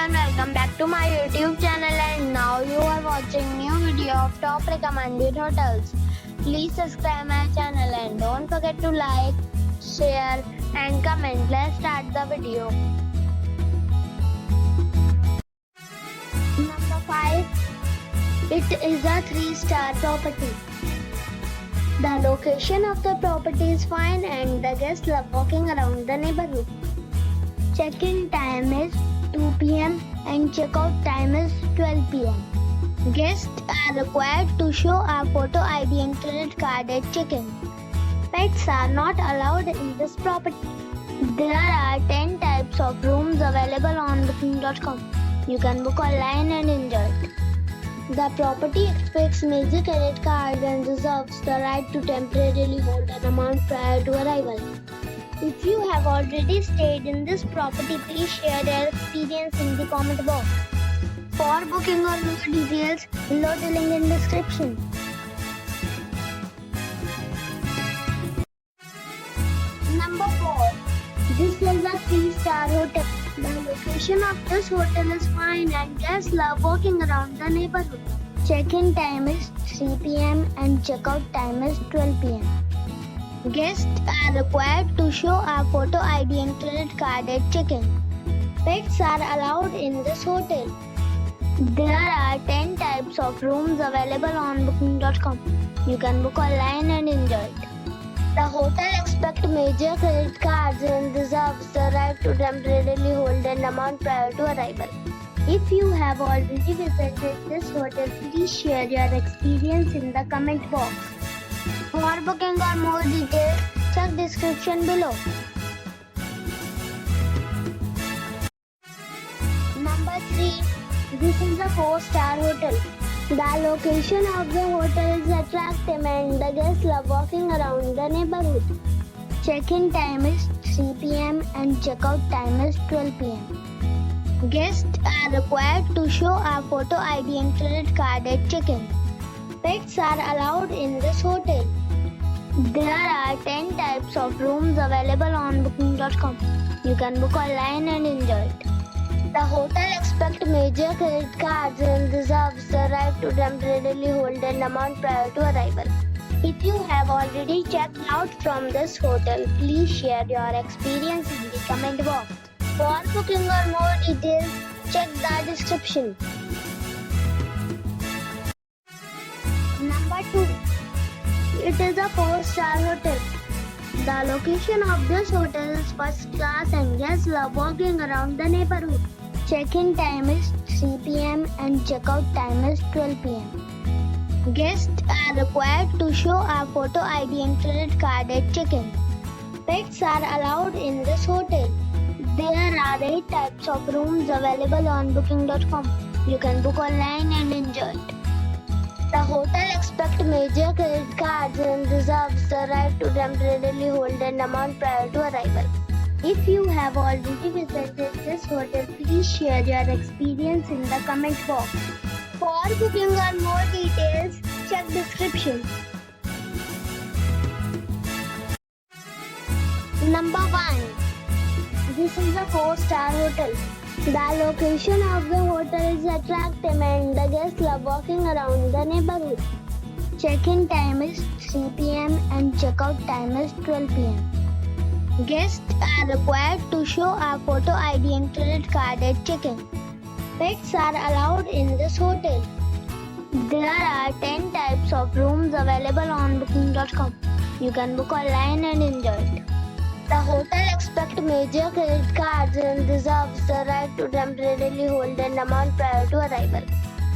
everyone, welcome back to my YouTube channel, and now you are watching new video of top recommended hotels. Please subscribe my channel and don't forget to like, share and comment. Let's start the video. Number 5. It is a 3-star property. The location of the property is fine and the guests love walking around the neighborhood. Check-in time is 2 p.m. and check-out time is 12 p.m. Guests are required to show a photo ID and credit card at check-in. Pets are not allowed in this property. There are 10 types of rooms available on booking.com. You can book online and enjoy it. The property expects major credit cards and reserves the right to temporarily hold an amount prior to arrival. If you have already stayed in this property, please share your experience in the comment box. For booking or more details, below the link in description. Number 4. This is a 3-star hotel. The location of this hotel is fine and guests love walking around the neighborhood. Check-in time is 3 p.m. and check-out time is 12 p.m. Guests are required to show a photo ID and credit card at check-in. Pets are allowed in this hotel. There are 10 types of rooms available on booking.com. You can book online and enjoy it. The hotel expects major credit cards and reserves the right to temporarily hold an amount prior to arrival. If you have already visited this hotel, please share your experience in the comment box. For booking or more details, check description below. Number 3. This is a 4-star hotel. The location of the hotel is attractive and the guests love walking around the neighborhood. Check-in time is 3 p.m. and check-out time is 12 p.m. Guests are required to show a photo ID and credit card at check-in. Pets are allowed in this hotel. There are 10 types of rooms available on booking.com. You can book online and enjoy it. The hotel expects major credit cards and reserves the right to temporarily hold an amount prior to arrival. If you have already checked out from this hotel, please share your experience in the comment box. For booking or more details, check the description. Number 2. It is a 4-star hotel. The location of this hotel is first class and guests love walking around the neighborhood. Check-in time is 3 p.m. and check-out time is 12 p.m. Guests are required to show a photo ID and credit card at check-in. Pets are allowed in this hotel. There are 8 types of rooms available on booking.com. You can book online and enjoy it. The hotel expects major credit cards and reserves the right to temporarily hold an amount prior to arrival. If you have already visited this hotel, please share your experience in the comment box. For booking or more details, check description. Number 1. This is a 4-star hotel. The location of the hotel is attractive and the guests love walking around the neighborhood. Check-in time is 3 p.m. and check-out time is 12 p.m. Guests are required to show a photo ID and credit card at check-in. Pets are allowed in this hotel. There are 10 types of rooms available on booking.com. You can book online and enjoy it. The hotel expects major credit cards and reserves the right to temporarily hold an amount prior to arrival.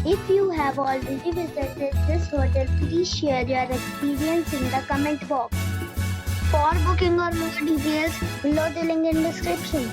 If you have already visited this hotel, please share your experience in the comment box. For booking or more details, below the link in description.